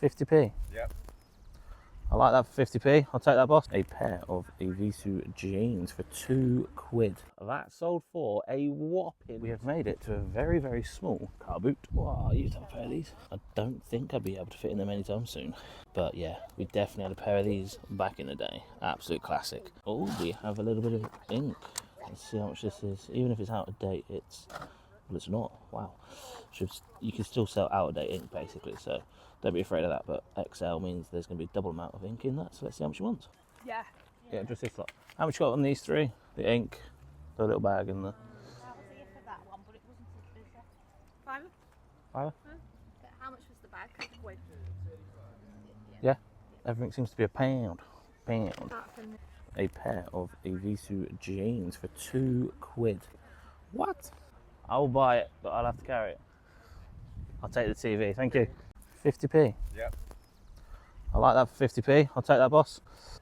50p. Yep. I like that for 50p. I'll take that, boss. A pair of Evisu jeans for £2. That sold for a whopping. We have made it to a very, very small car boot. Wow, I used to have a pair of these. I don't think I'd be able to fit in them anytime soon. But yeah, we definitely had a pair of these back in the day. Absolute classic. Oh, we have a little bit of ink. Let's see how much this is. Even if it's out of date, it's... Well, it's not. Wow. You can still sell out of date ink, basically, so don't be afraid of that. But XL means there's going to be a double amount of ink in that, so let's see how much you want. Yeah. Yeah, just this lot. How much you got on these three? The ink, the little bag, and the... I was here for that one, but it wasn't expensive. £5. Fiver? How much was the bag? £1. Yeah. Everything seems to be a pound. A pair of Evisu jeans for £2. What? I'll buy it, but I'll have to carry it. I'll take the TV, thank you. 50p. Yep. I like that for 50p. I'll take that, boss.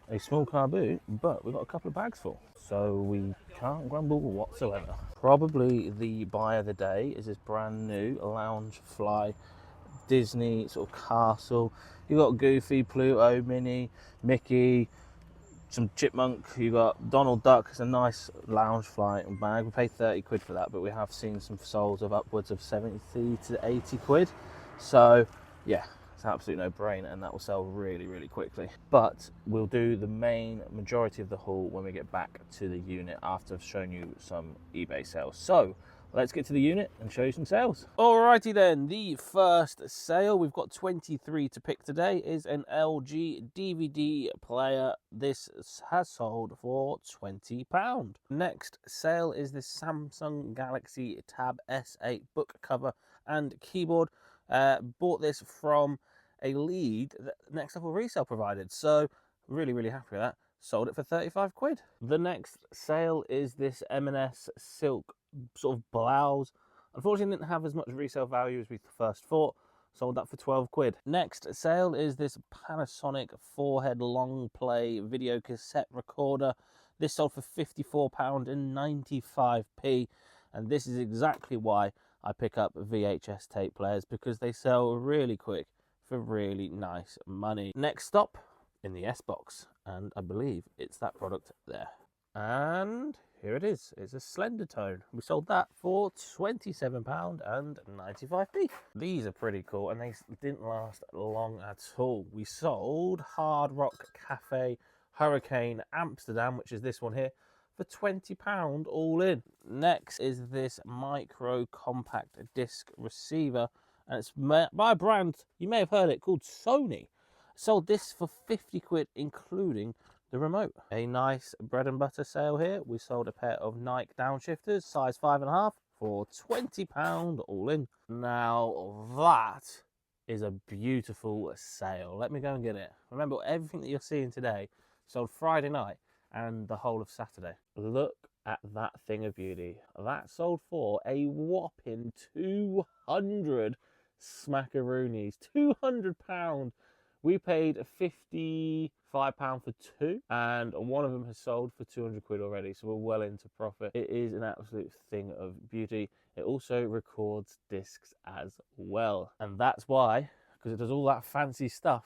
A small car boot, but we've got a couple of bags full, so we can't grumble whatsoever. Probably the buy of the day is this brand new Loungefly Disney sort of castle. You've got Goofy, Pluto, Minnie, Mickey, some chipmunk. You got Donald Duck. It's a nice Loungefly bag. We paid 30 quid for that, but we have seen some soles of upwards of 70 to 80 quid. So yeah, it's an absolute no-brainer, and that will sell really, really quickly. But we'll do the majority of the haul when we get back to the unit after I've shown you some eBay sales. So let's get to the unit and show you some sales. Alrighty then, the first sale, we've got 23 to pick today, is an LG DVD player. This has sold for £20. Next sale is this Samsung Galaxy Tab S8 book cover and keyboard. Bought this from a lead that Next Level Resale provided, so really, really happy with that. Sold it for 35 quid. The next sale is this M&S silk sort of blouse. Unfortunately, didn't have as much resale value as we first thought. Sold that for 12 quid. Next sale is this Panasonic 4-head long play video cassette recorder. This sold for £54.95, and this is exactly why I pick up VHS tape players, because they sell really quick for really nice money. Next stop in the S box, and I believe it's that product there. And here it is. It's a Slender Tone. We sold that for £27.95. These are pretty cool, and they didn't last long at all. We sold Hard Rock Cafe Hurricane Amsterdam, which is this one here, for £20 all in. Next is this micro compact disc receiver, and it's by a brand, you may have heard it, called Sony. Sold this for 50 quid, including the remote. A nice bread and butter sale here. We sold a pair of Nike downshifters, size 5.5, for £20 all in. Now that is a beautiful sale. Let me go and get it. Remember, everything that you're seeing today sold Friday night and the whole of Saturday. Look at that thing of beauty. That sold for a whopping 200 smackaroonies. £200. We paid £55 for two, and one of them has sold for 200 quid already, so we're well into profit. It is an absolute thing of beauty. It also records discs as well, and that's why, because it does all that fancy stuff,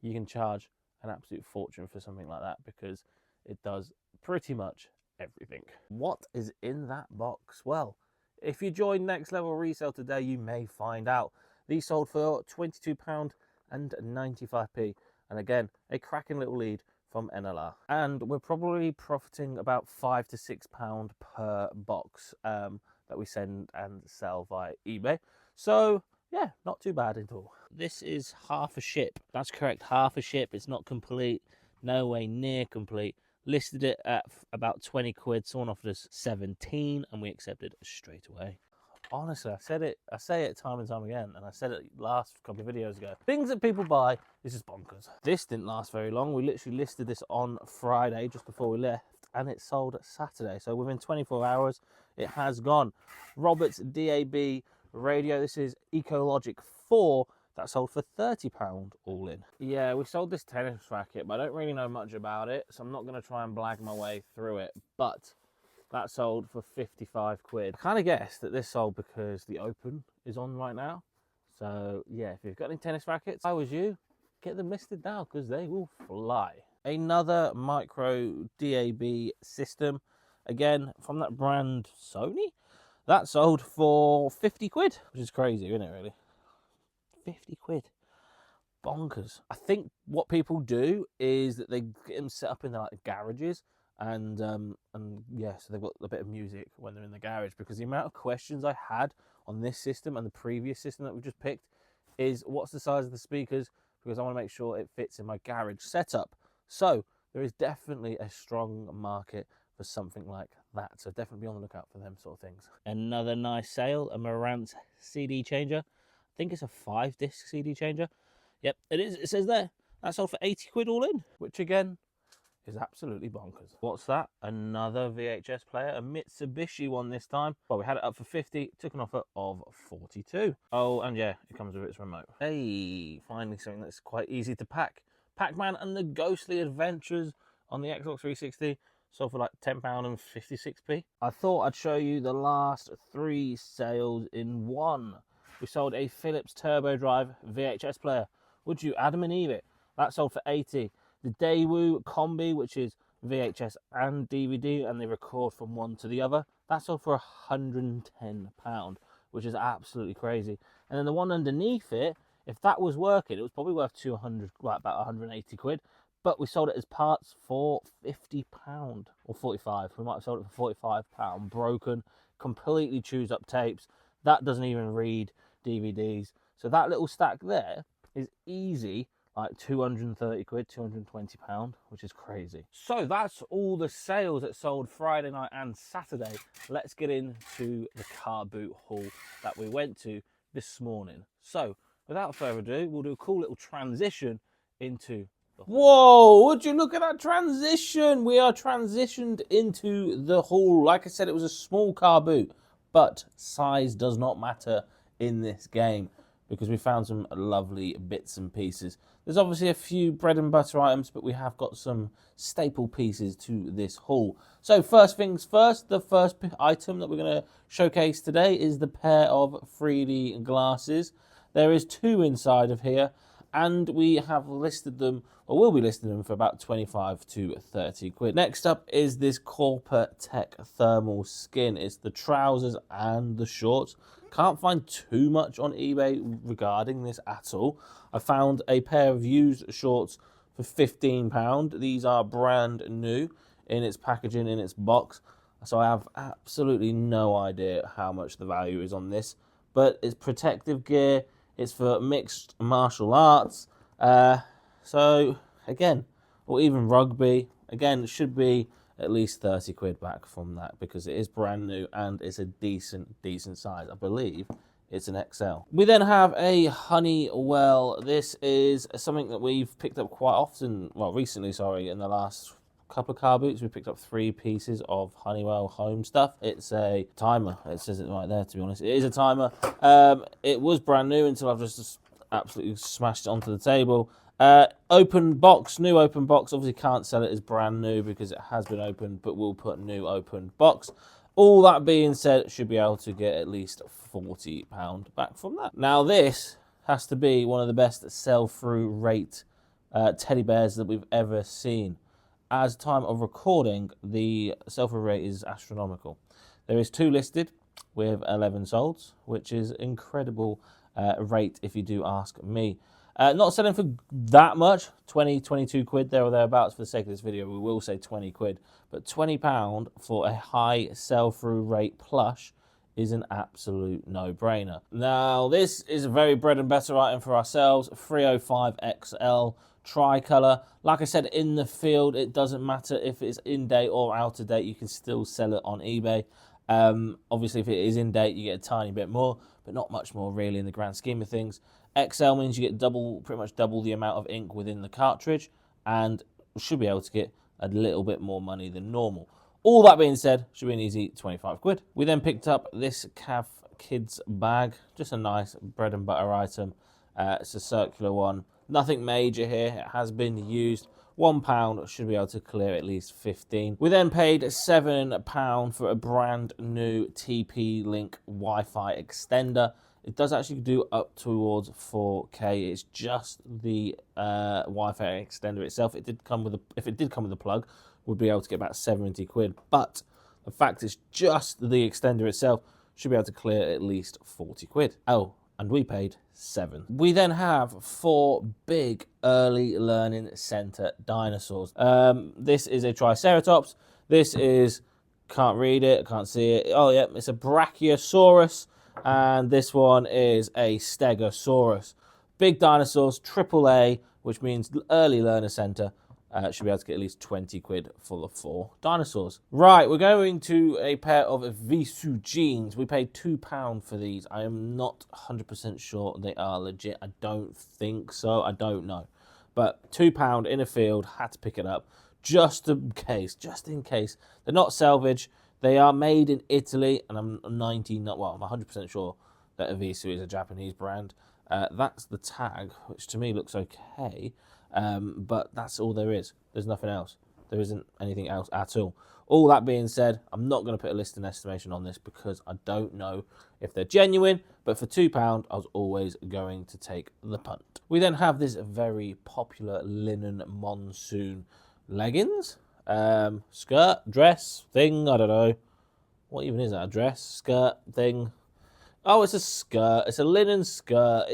you can charge an absolute fortune for something like that, because it does pretty much everything. What is in that box? Well, if you join Next Level Resale today, you may find out. These sold for £22.95, and again, a cracking little lead from NLR. And we're probably profiting about £5 to £6 per box that we send and sell via eBay. So yeah, not too bad at all. This is half a ship. That's correct, half a ship. It's not complete, no way near complete. Listed it at about 20 quid. Someone offered us 17, and we accepted straight away. Honestly, I say it time and time again, and I said it last couple of videos ago. Things that people buy, this is bonkers. This didn't last very long. We literally listed this on Friday, just before we left, and it sold Saturday. So within 24 hours, it has gone. Robert's DAB radio. This is Ecologic 4. That sold for £30 all in. Yeah, we sold this tennis racket, but I don't really know much about it, so I'm not going to try and blag my way through it. But that sold for 55 quid. I kind of guessed that this sold because the Open is on right now. So yeah, if you've got any tennis rackets, if I was you, get them listed now because they will fly. Another micro DAB system, again from that brand Sony. That sold for 50 quid, which is crazy, isn't it, really? 50 quid. Bonkers. I think what people do is that they get them set up in like garages, and yeah, so they've got a bit of music when they're in the garage, because the amount of questions I had on this system and the previous system that we just picked is what's the size of the speakers, because I want to make sure it fits in my garage setup. So there is definitely a strong market for something like that, so definitely be on the lookout for them sort of things. Another nice sale, a Marantz CD changer. I think it's a 5-disc CD changer. Yep, it is. It says there. That's sold for 80 quid all in, which again is absolutely bonkers. What's that? Another VHS player, a Mitsubishi one this time. Well, we had it up for 50, took an offer of 42. Oh, and yeah, it comes with its remote. Hey, finally something that's quite easy to pack. Pac-Man and the Ghostly Adventures on the Xbox 360. Sold for like £10 and 56p. I thought I'd show you the last 3 sales in one. We sold a Philips Turbo Drive VHS player. Would you Adam and Eve it? That sold for 80. The Daewoo Combi, which is VHS and DVD, and they record from one to the other, that sold for £110, which is absolutely crazy. And then the one underneath it, if that was working, it was probably worth 200, well, about 180 quid. But we sold it as parts for £50 or 45. We might have sold it for £45, broken, completely chews up tapes. That doesn't even read DVDs. So that little stack there is easy, like 230 quid, £220, which is crazy. So that's all the sales that sold Friday night and Saturday. Let's get into the car boot haul that we went to this morning. So without further ado, we'll do a cool little transition into the haul. Whoa, would you look at that transition? We are transitioned into the haul. Like I said, it was a small car boot, but size does not matter in this game, because we found some lovely bits and pieces. There's obviously a few bread and butter items, but we have got some staple pieces to this haul. So first things first, the first item that we're going to showcase today is the pair of 3D glasses. There is 2 inside of here, and we have listed them, or will be listing them, for about 25 to 30 quid. Next up is this Corporate Tech thermal skin. It's the trousers and the shorts. Can't find too much on eBay regarding this at all. I found a pair of used shorts for £15. These are brand new in its packaging, in its box. So I have absolutely no idea how much the value is on this. But it's protective gear. It's for mixed martial arts. So again, or even rugby. Again, it should be at least 30 quid back from that, because it is brand new and it's a decent size. I believe it's an XL. We then have a Honeywell. This is something that we've picked up quite often, well, recently, sorry, in the last couple of car boots. We picked up 3 pieces of Honeywell home stuff. It's a timer. It says it right there, to be honest. It is a timer. It was brand new until I've just absolutely smashed it onto the table. Open box, new open box. Obviously can't sell it as brand new because it has been opened, but we'll put new open box. All that being said, should be able to get at least £40 back from that. Now this has to be one of the best sell-through rate teddy bears that we've ever seen. As time of recording, the sell-through rate is astronomical. There is 2 listed with 11 sold, which is incredible rate if you do ask me. Not selling for that much, 20, 22 quid there or thereabouts. For the sake of this video, we will say 20 quid. But £20 for a high sell-through rate plush is an absolute no-brainer. Now, this is a very bread and butter item for ourselves. 305XL tricolour. Like I said, in the field, it doesn't matter if it's in date or out of date. You can still sell it on eBay. Obviously, if it is in date, you get a tiny bit more, but not much more really in the grand scheme of things. XL means you get pretty much double the amount of ink within the cartridge, and should be able to get a little bit more money than normal. All that being said, should be an easy 25 quid. We then picked up this Cav Kids bag, just a nice bread and butter item. It's a circular one, nothing major here. It has been used. £1 should be able to clear at least 15. We then paid £7 for a brand new TP-Link Wi-Fi extender. It does actually do up towards 4K. It's just the Wi-Fi extender itself. If it did come with a plug, we'd be able to get about 70 quid. But the fact it's just the extender itself should be able to clear at least 40 quid. Oh, and we paid 7. We then have 4 big early learning center dinosaurs. This is a Triceratops. This is, can't read it, can't see it. Oh yeah, it's a Brachiosaurus. And this one is a Stegosaurus. Big dinosaurs, AAA, which means early learner center. Should be able to get at least 20 quid for the 4 dinosaurs. Right, we're going to a pair of Visu jeans. We paid £2 for these. I am not 100% sure they are legit. I don't think so. I don't know. But £2 in a field, had to pick it up just in case. They're not salvage. They are made in Italy, and I'm 100% sure that Visu is a Japanese brand. That's the tag, which to me looks okay. But that's all there is. There's nothing else. There isn't anything else at all. All that being said, I'm not going to put a listing estimation on this because I don't know if they're genuine, but for £2, I was always going to take the punt. We then have this very popular linen monsoon leggings, skirt, dress, thing, I don't know. What even is that, a dress, skirt, thing? Oh, it's a skirt. It's a linen skirt.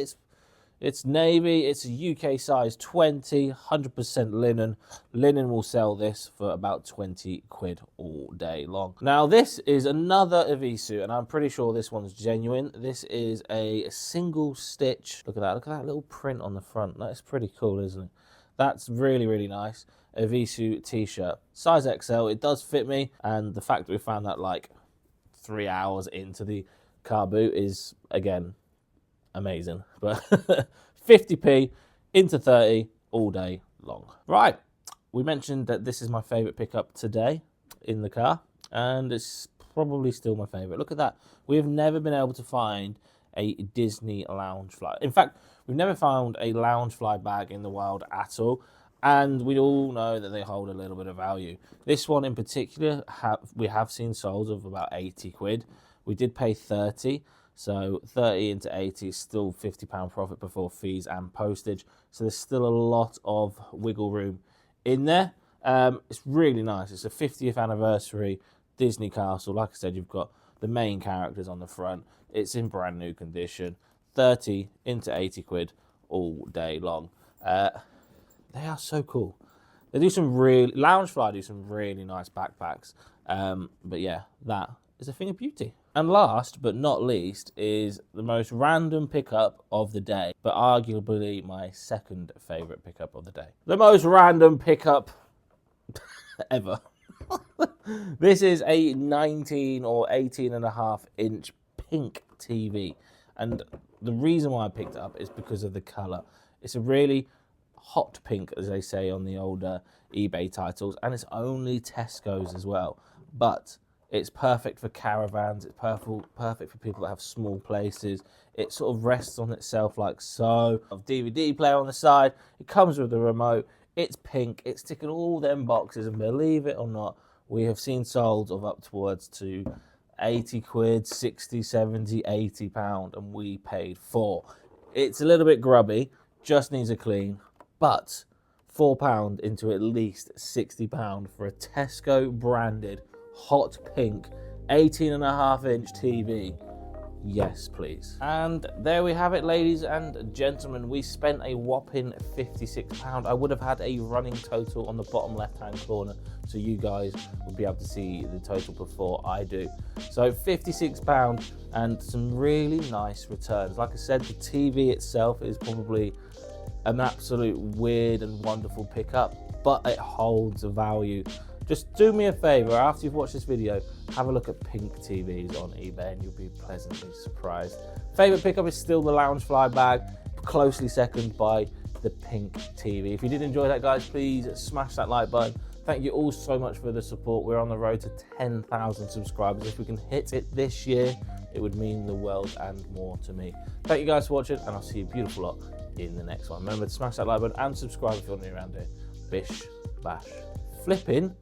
It's navy. It's a UK size 20, 100% linen. Linen will sell this for about 20 quid all day long. Now, this is another Evisu, and I'm pretty sure this one's genuine. This is a single stitch. Look at that. Look at that little print on the front. That's pretty cool, isn't it? That's really, really nice. Evisu t-shirt. Size XL. It does fit me, and the fact that we found that like 3 hours into the car boot is, again, amazing. But 50p into 30 all day long. Right, we mentioned that this is my favorite pickup today in the car, and it's probably still my favorite. Look at that. We have never been able to find a Disney Loungefly. In fact, we've never found a Loungefly bag in the wild at all, and we all know that they hold a little bit of value. This one in particular, we have seen sold of about 80 quid. We did pay 30. So 30 into 80 is still £50 profit before fees and postage. So there's still a lot of wiggle room in there. It's really nice. It's a 50th anniversary Disney castle. Like I said, you've got the main characters on the front. It's in brand new condition. 30 into 80 quid all day long. They are so cool. They do some really, Loungefly do some really nice backpacks. But yeah, that is a thing of beauty. And last but not least is the most random pickup of the day, but arguably my second favourite pickup of the day. The most random pickup ever. This is a 19 or 18.5 inch pink TV. And the reason why I picked it up is because of the colour. It's a really hot pink, as they say on the older eBay titles, and it's only Tesco's as well. But it's perfect for caravans. It's perfect for people that have small places. It sort of rests on itself like so. A DVD player on the side. It comes with the remote. It's pink. It's ticking all them boxes. And believe it or not, we have seen sold of up towards to 80 quid, 60, 70, 80 pound. And we paid 4. It's a little bit grubby. Just needs a clean. But £4 into at least £60 for a Tesco branded hot pink 18.5 inch TV. Yes, please. And there we have it, ladies and gentlemen. We spent a whopping £56. I would have had a running total on the bottom left-hand corner, so you guys will be able to see the total before I do. So £56 and some really nice returns. Like I said, the TV itself is probably an absolute weird and wonderful pickup, but it holds a value. Just do me a favour, after you've watched this video, have a look at pink TVs on eBay and you'll be pleasantly surprised. Favourite pickup is still the Loungefly bag, closely second by the pink TV. If you did enjoy that, guys, please smash that like button. Thank you all so much for the support. We're on the road to 10,000 subscribers. If we can hit it this year, it would mean the world and more to me. Thank you guys for watching, and I'll see you beautiful lot in the next one. Remember to smash that like button and subscribe if you're new around here. Bish, bash, flipping